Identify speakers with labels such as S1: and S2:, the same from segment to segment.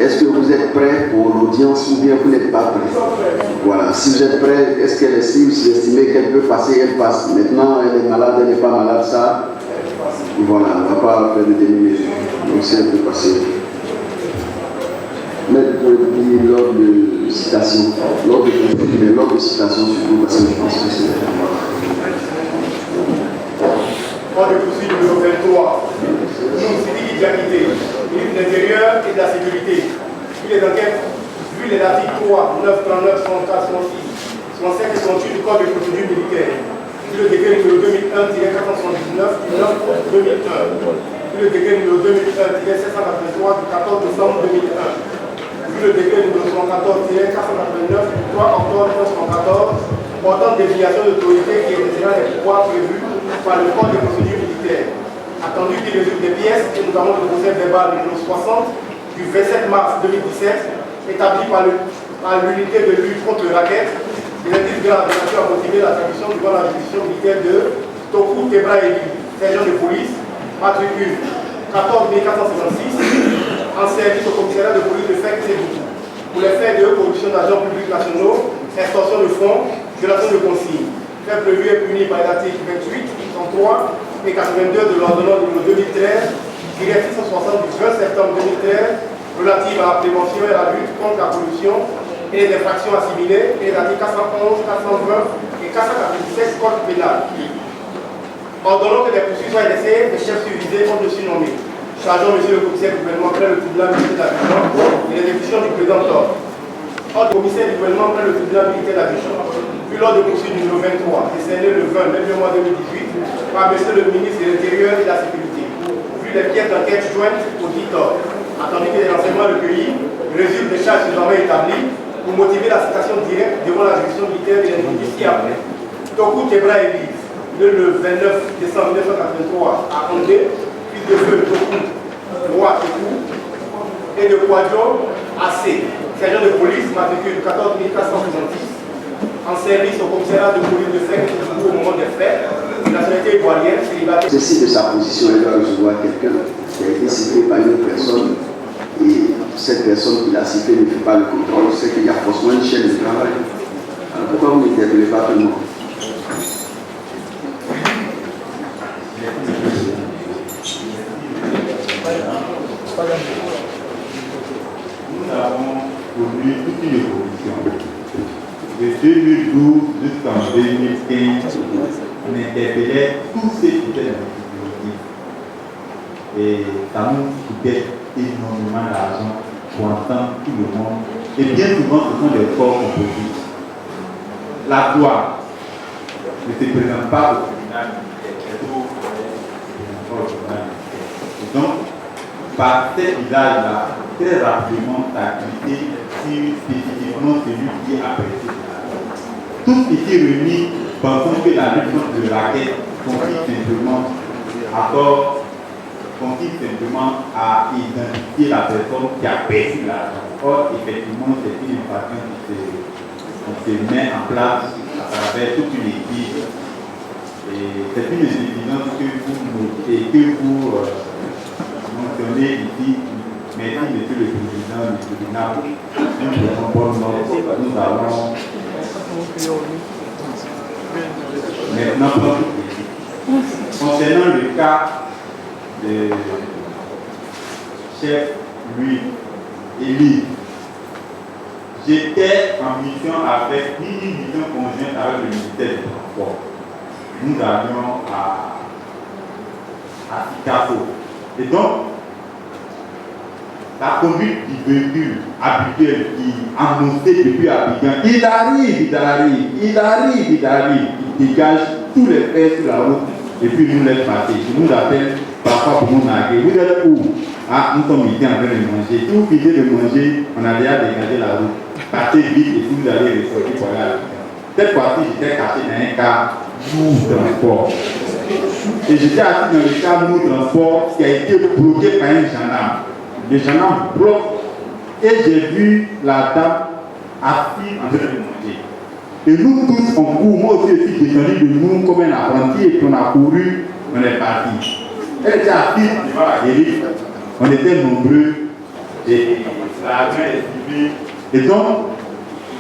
S1: est-ce que vous êtes prêts pour l'audience ou bien vous n'êtes pas prêts? Voilà, si vous êtes prêts, est-ce qu'elle estime, si vous estimez qu'elle peut passer, elle passe. Maintenant, elle est malade, elle n'est pas malade, ça, voilà, on ne va pas faire de demi-mesure. Donc, si elle peut passer. Mais vous pouvez dire lors de citation, lors de citation surtout, parce que je pense que c'est...
S2: Ordre de poursuite numéro 23. Nous, Sidiki Diakité, ministre de l'Intérieur et de la Sécurité. Il est d'enquête, vu les articles 3, 9, 39, 64, 66, 65 et 68 du Code de procédure militaire. Vu le décret numéro 2001-479 du 9 août 2001. Vu le décret numéro 2001-783 du 14 décembre 2001. Vu le décret numéro 114-489 du 3 octobre 1914 portant déviation d'autorité qui exercera les pouvoirs prévus par le Code de procédure militaire. Attendu qu'il résulte des pièces et notamment le procès verbal numéro 60 du 27 mars 2017 établi par l'unité de lutte contre le racket, des indices graves de nature à motiver la traduction devant la juridiction militaire de Toku Tebra Eli, sergent de police, matricule 14456, en service au commissariat de police de Fek-Seboutou, pour les faits de corruption d'agents publics nationaux, extorsion de fonds, violation de consignes. Fait prévu et puni par les articles 28, 33 et 82 de l'ordonnance numéro 2013, directive 160 du 20 septembre 2013, relative à la prévention et à la lutte contre la corruption et les infractions assimilées, et les articles 411, 420 et 497 Code pénal. Ordonnons que des poursuites soient laissées des chefs suivisés contre le surnommé. Chargeons monsieur le commissaire du gouvernement près le tribunal militaire d'Abidjan et les décisions du président Thor. Ordre commissaire du gouvernement près le tribunal militaire d'Abidjan. Vu l'ordre de poursuite numéro 23, décerné le 20 mai mois 2018 par monsieur le ministre de l'Intérieur et de la Sécurité. Vu les pièces d'enquête jointes au dit Thor, attendu que les renseignements recueillis résultent des charges désormais établies pour motiver la citation directe devant la juridiction militaire de l'individu ci-après. Toku Tebra Eli, le 29 décembre 1983 à Ondé, fils de feu Toku Roi Tekou, et de Kwadjo AC, sergent de police, matricule 14 466, en service au commissariat de police de Fek au moment des faits, nationalité ivoirienne, célibataire.
S1: Ceci de sa position, elle doit recevoir quelqu'un qui a été cité par une personne et cette personne qui l'a cité ne fait pas le contrôle, c'est qu'il y a forcément une chaîne de travail. Alors pourquoi vous n'interpellez pas tout le monde?
S3: Nous avons connu toute une évolution. De 2012 jusqu'en 2015, on interpellait tous ceux qui étaient dans la sécurité. Et ça nous coûtait énormément d'argent pour entendre tout le monde. Et bien souvent, ce sont des corps composites. La loi ne se présente pas au tribunal. Donc, par cet visage-là, très rapidement, l'activité sur spécifiquement celui qui est apprécié. Tous ici réunis pensons que la lutte contre le racket consiste simplement à identifier la personne qui a perçu l'argent. Or, effectivement, c'est une infraction qui se met en place à travers toute une équipe. Et c'est une intelligence que vous notez, que vous mentionnez ici. Merci, monsieur le président du tribunal. Nous allons maintenant concernant le cas de chef Louis Eli. J'étais en mission avec une mission conjointe avec le ministère du Transport. Nous allions à Sikasso. Et donc, la conduite du véhicule habituel qui annonçait depuis Abidjan, il arrive, il dégage tous les faits sur la route et puis nous laisse passer. Il nous appelle parfois pour nous narguer. Vous êtes où? Ah, nous sommes ici en train de manger. Si vous finissez de manger, on a déjà dégagé la route. Partez vite et puis vous allez ressortir pour aller à Abidjan. Cette fois-ci, j'étais caché dans un car lourd transport. Et j'étais assis dans le car lourd transport qui a été bloqué par un gendarme. Le gendarme bloque et j'ai vu la dame assise en train de manger. Et nous tous, on court, moi aussi, je suis descendu de nous comme un apprenti et puis on a couru, on est parti. Elle était assise devant la guérite, on était nombreux et l'argent est estimé. Et donc,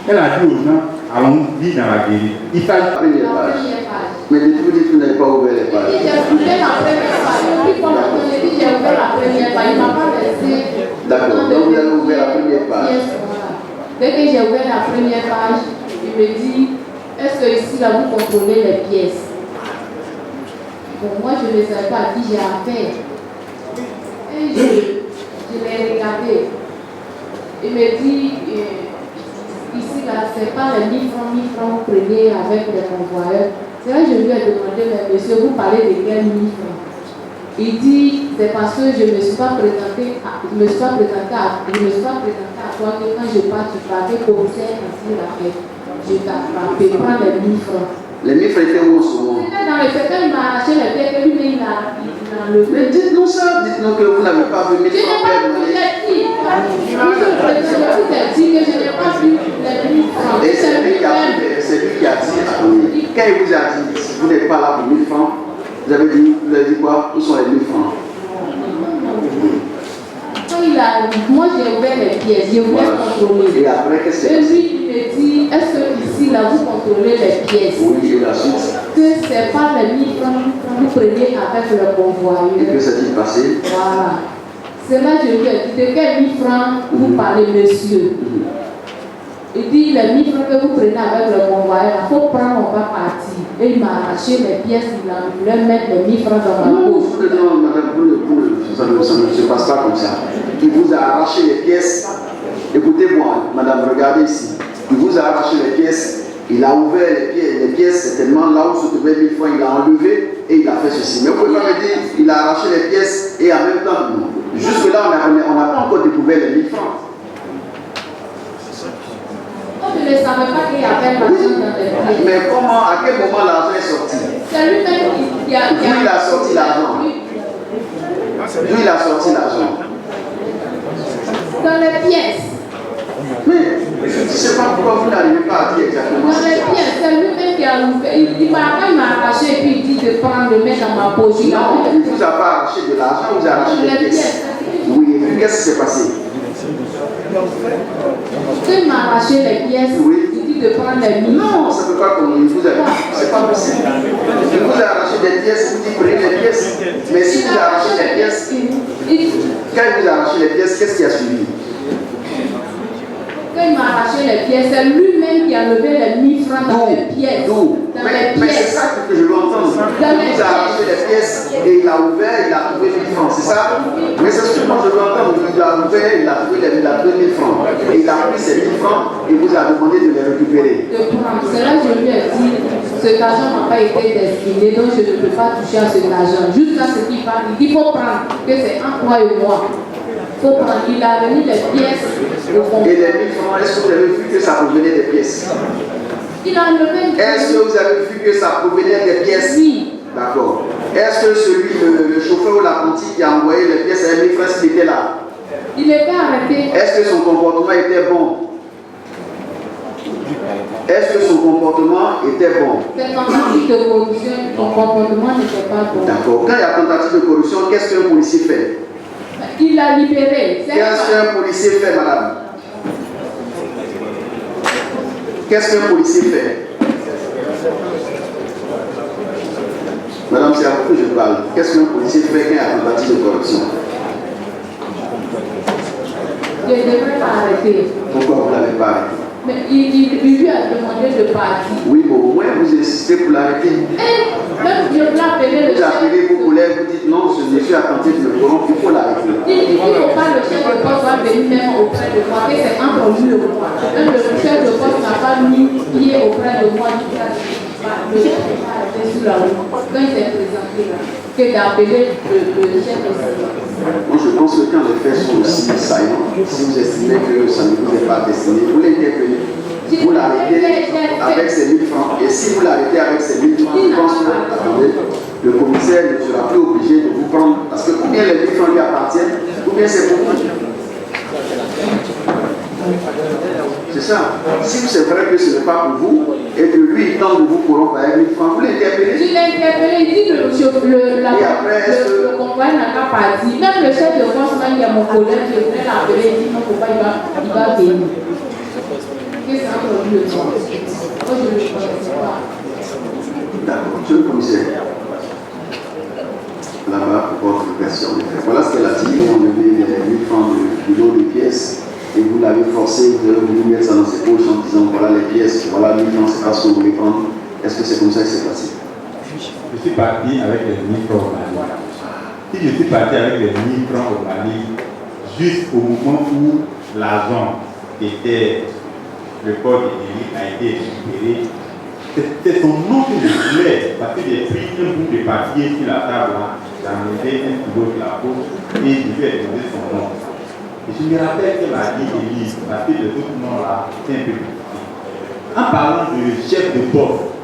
S3: elle a dit aux gens, allons-y dans la guérison. Il fallait
S1: La première page. Mais depuis vous dites que vous n'avez pas ouvert les pages.
S4: J'ai ouvert la première page. Depuis quand j'ai dit j'ai ouvert la première page, il ne m'a pas laissé.
S1: D'accord, donc vous avez ouvert la première page.
S4: Yes, voilà. Dès que j'ai ouvert la première page, il me dit, est-ce que ici là vous contrôlez les pièces? Bon, moi je ne savais pas à qui j'ai affaire. Et je l'ai regardé. Il me dit, ici là, c'est pas les 1000 francs vous prenez avec les convoyeurs. C'est là que je lui ai demandé, mais monsieur, vous parlez de quel 1000 francs? Il dit, c'est parce que je ne me suis pas présenté à toi que quand je pars, tu parlais commissaire ainsi la fête. Je t'attrape, prends les 1000 francs.
S1: Les 1000 francs étaient où en ce moment?
S4: C'était dans le secteur, il m'a arraché les pieds, que lui, il a enlevé.
S1: Mais dites-nous ça, dites-nous que vous n'avez pas vu 1000
S4: Je n'ai
S1: francs.
S4: pas vu, j'ai dit. Je vous ai dit que je n'ai pas vu les 1000 francs.
S1: Et c'est lui qui a dit, oui. Quand il vous a dit, si vous n'êtes pas là pour 1000 francs, vous avez dit quoi? Où sont les 1000 francs?
S4: Quand moi j'ai ouvert les pièces, j'ai ouvert contrôler.
S1: Et après, qu'est-ce que c'est?
S4: Et lui, il me dit, est-ce que ici, là, vous contrôlez les pièces?
S1: Oui, et la suite.
S4: Que c'est pas les 1000 francs que vous prenez avec le convoyeur.
S1: Et que s'est-il passé?
S4: Voilà. C'est là que je lui ai dit, de quel 1000 francs vous parlez, monsieur? Il dit, les 1000 francs que vous prenez avec le convoyeur, il faut prendre, on va partir. Et il m'a arraché les pièces, il voulait mettre les 1000 francs dans ma poche.
S1: Non, madame, ça ne se passe pas comme ça. Il vous a arraché les pièces. Écoutez-moi, madame, regardez ici. Il vous a arraché les pièces. Il a ouvert les pièces, certainement là où se trouvaient 1000 francs, il a enlevé et il a fait ceci. Mais vous pouvez pas me dire, il a arraché les pièces et en même temps, non. Jusque-là, on n'a pas encore découvert les 1000 francs.
S4: Je ne savais pas qu'il y avait l'argent dans les pièces.
S1: Mais comment, à quel moment l'argent est sorti?
S4: C'est lui-même qui a...
S1: D'où il a sorti l'argent? D'où il a sorti l'argent?
S4: Dans les pièces.
S1: Mais je ne sais pas pourquoi vous n'arrivez pas à dire exactement.
S4: Dans les pièces, c'est lui-même qui a ouvert. Il m'a arraché et puis il dit de prendre, de mettre dans ma poche.
S1: Non, il ne vous a pas arraché de l'argent, il vous a arraché des pièces. Oui, et puis qu'est-ce qui s'est passé?
S4: Quand il m'a arraché les pièces,
S1: oui.
S4: il dit de prendre les 1000.
S1: Non, ça ne peut pas comme il vous a dit. C'est pas possible. Il vous a arraché des pièces, il vous dit prenez les pièces. Mais si vous a arraché les pièces, quand il vous a arraché les pièces, qu'est-ce qui a suivi?
S4: Quand il m'a arraché les pièces, c'est lui-même qui a levé les 1000 francs dans les pièces.
S1: Mais c'est ça que je veux entendre. Il vous a arraché les pièces et il a ouvert, il a trouvé 1000 francs, c'est ça? Mais c'est ce que moi je veux entendre. Il a ouvert, il a trouvé 1000 francs. Et il a pris ces 1000 francs et vous a demandé de les récupérer.
S4: C'est là que je lui ai dit, cet argent n'a pas été destiné, donc je ne peux pas toucher à cet argent. Juste là, ce qu'il parle, il dit qu'il faut prendre, que c'est entre toi et moi. Faut prendre. Il a remis les pièces au fond.
S1: Et les 1000 francs, est-ce que vous avez vu que ça provenait des pièces?
S4: Il a enlevé.
S1: Est-ce que vous avez vu que ça provenait des pièces?
S4: Oui.
S1: D'accord. Est-ce que le chauffeur ou l'apprenti qui a envoyé les pièces à 1000 francs, s'il était là?
S4: Il était arrêté.
S1: Est-ce que son comportement était bon? Est-ce que son comportement était bon?
S4: Cette tentative de corruption, son comportement n'était pas bon.
S1: D'accord. Quand il y a tentative de corruption, qu'est-ce qu'un policier fait?
S4: Il l'a libéré.
S1: Qu'est-ce qu'un policier fait, madame? Qu'est-ce qu'un policier fait? Madame, c'est à vous que je parle. Qu'est-ce qu'un policier fait quand il y a tentative de corruption?
S4: Je ne devrais pas arrêter.
S1: Pourquoi vous ne l'avez pas arrêté?
S4: Mais il lui a demandé de partir.
S1: Oui, mais au moins vous insistez pour l'arrêter.
S4: Et même je l'ai appelé le
S1: Vous
S4: chef.
S1: appelez vos collègues, vous dites non, ce monsieur a tenté de me corrompre, il faut l'arrêter.
S4: Il ne faut pas le chef de poste va venir même auprès de moi, que c'est entre lui et moi. Même le chef de poste n'a pas mis pied auprès de moi, le chef n'est pas arrêté sur la route. Quand il s'est présenté là, que d'appeler le chef de service.
S1: Moi, je pense que quand les faits sont aussi saillants, si vous estimez que ça ne vous est pas destiné, vous l'interpellez. Vous l'arrêtez avec ces 1000 francs. Et si vous l'arrêtez avec ces 1000 francs, je pense que, attendez, le commissaire ne sera plus obligé de vous prendre. Parce que ou bien les 1000 francs lui appartiennent, ou bien c'est pour vous. C'est ça. Si c'est vrai que ce n'est pas pour vous, et que lui, il tente de vous corrompre avec 1000 francs, vous l'interpellez.
S4: Je l'ai interpellé, il dit que le convoi n'a qu'à partir. Même le chef de force, il y a mon collègue qui venait l'appeler, il dit non, pourquoi il va venir. Qu'est-ce que ça veut dire? Moi, je ne le connaissais pas.
S1: D'accord, monsieur le commissaire. Là-bas, pour votre question. Voilà ce qu'elle a dit. On a enlevé les 1000 francs du lot de pièces et vous l'avez forcé de vous mettre ça dans ses poches en disant voilà les pièces, voilà 1000 francs, c'est pas ce que vous voulez prendre. Est-ce que c'est comme ça que c'est passé?
S3: Je suis parti avec les 1000 francs au Mali. Si je suis parti avec les 1000 francs au Mali, jusqu'au moment où l'agent qui était le corps de l'élite a été récupéré, c'est son nom que je voulais, parce que j'ai pris un bout de papier sur la table, j'ai enlevé un kilo de la peau et je lui ai donné son nom. Et je me rappelle qu'elle m'a dit Élise, parce que les autres noms là, c'est un peu compliqué. En parlant de chef de poste,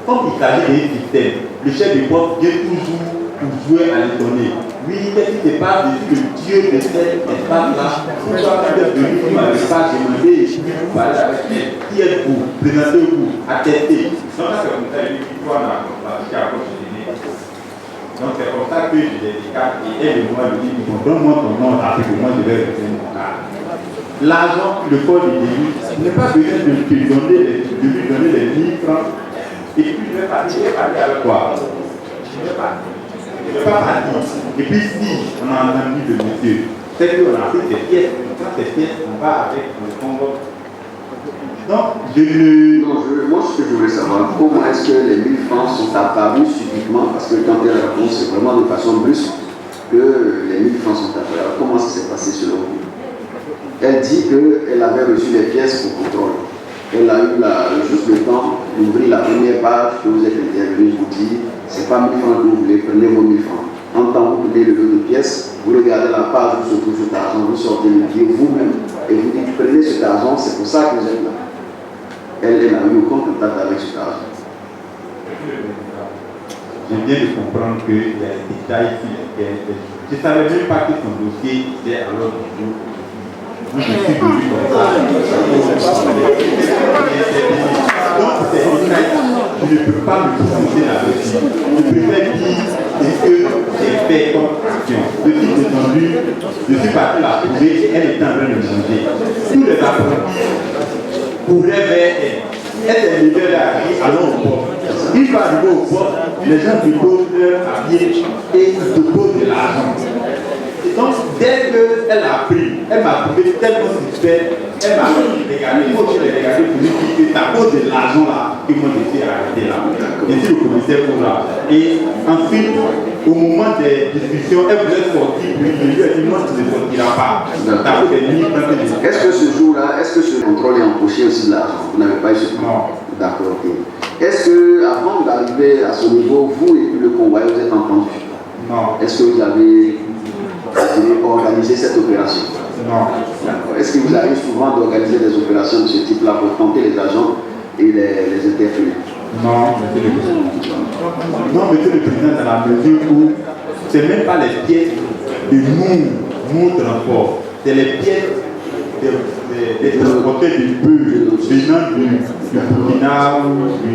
S3: comme il s'agit d'un système, le chef de poste vient toujours pour jouer à l'étonner. Oui, qu'est-ce qui se passe depuis le Dieu de cet espace-là? Pourquoi vous êtes venu, vous ne m'avez pas demandé, et je vais vous parler avec elle. Qui êtes-vous? Présentez-vous, attestez. Donc, ça, c'est comme ça, il dit, toi, dans la approche de l'année. Donc, c'est comme ça que je les écarte et elle et moi, je dis, donne-moi ton nom, après que moi, je vais retenir mon cas. L'argent, le corps de Jésus, n'est pas besoin de lui donner les 1000 francs. Et puis, je vais partir avec quoi? Je vais partir. Je ne vais pas partir. Et puis si on a entendu le monsieur, c'est qu'on a pris ces pièces, ces pièces, on va avec le Congo. Donc,
S1: moi, ce que je voulais savoir, comment est-ce que les 1000 francs sont apparus subitement, parce que quand elle répond, c'est vraiment de façon brusque que les 1000 francs sont apparus. Alors, comment ça s'est passé selon vous? Elle dit qu'elle avait reçu les pièces pour contrôle. Elle a eu juste le temps d'ouvrir la première page que vous êtes intervenu, je vous dis, c'est pas 1000 francs que vous voulez, prenez vos 1000 francs. En temps vous prenez le lot de pièces, vous regardez la page où se trouve cet argent, vous sortez le billet vous-même et vous dites prenez cet argent, c'est pour ça que vous êtes là. Elle n'a eu aucun contact avec cet argent.
S3: Je viens de comprendre qu'il y a des détails sur lesquels je ne savais même pas que son dossier était à l'ordre du jour. Je suis venu comme ça. Donc, c'est une détail, je ne peux pas me prononcer là-dessus. Je préfère dire ce que j'ai fait comme action. Je suis descendu, je suis parti la trouver et elle était en train de manger. Tous les apprentis couraient vers elle. Elle est levée là, allons au port. Une fois arrivé au port, les gens lui posent leur papier et ils te posent de l'argent. Donc, dès qu'elle a pris, elle m'a trouvé tellement suspect, elle m'a regardé, moi je l'ai regardé pour lui dire que c'est à cause de l'argent là que moi je suis arrêté là. Je suis le commissaire pour là. Et ensuite, au moment des discussions, elle voulait sortir, puis je lui ai dit non, tu ne sortiras pas.
S1: Est-ce que ce jour-là, est-ce que ce contrôle est empoché aussi de l'argent? Vous n'avez pas eu ce contrôle? Non. D'accord, ok. Est-ce que avant d'arriver à ce niveau, vous et puis le convoi, vous êtes entendus?
S3: Non.
S1: Est-ce que vous avez organiser cette opération?
S3: Non.
S1: Est-ce que vous arrivez souvent d'organiser des opérations de ce type-là pour tenter les agents et les interpeller?
S3: Non, monsieur le président. Non, monsieur le président, dans la mesure où ce n'est même pas les pièces de nous transport, c'est les pièces des transporteurs du bœuf venant du Burkina ou du.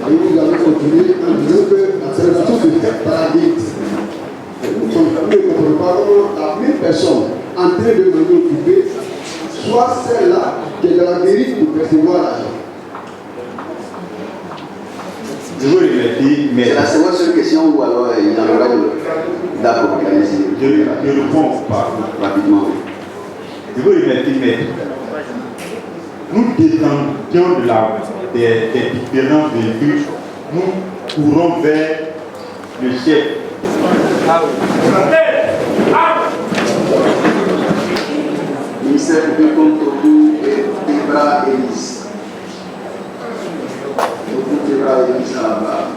S5: Et vous avez continué en disant que la célébration se fait par la guide. Nous ne comprenons pas comment la même personne en train de manger occupée soit celle-là qui est dans la guérite pour percevoir l'argent.
S3: Je vous remercie, mais.
S1: C'est la seule question ou alors il y en aura une. D'accord, allez-y.
S3: Je ne réponds pas.
S1: Rapidement.
S3: Je vous remercie, mais nous descendions des différents véhicules, nous courons vers le chef.
S1: Ministère public contre tout et Tebra Élise. Tebra Élise à la barre.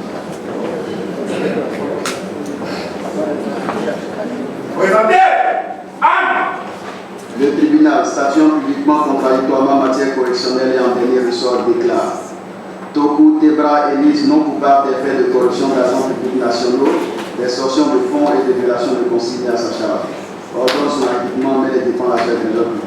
S1: Le tribunal, statuant publiquement contradictoirement en matière correctionnelle et en dernier ressort déclare Toku Tebra Élise non coupable des faits de corruption d'agents publics nationaux, d'extorsion de fonds et de violation de consignes à sa charge. Ordonne son acquittement mais les défend la chef de l'ordre.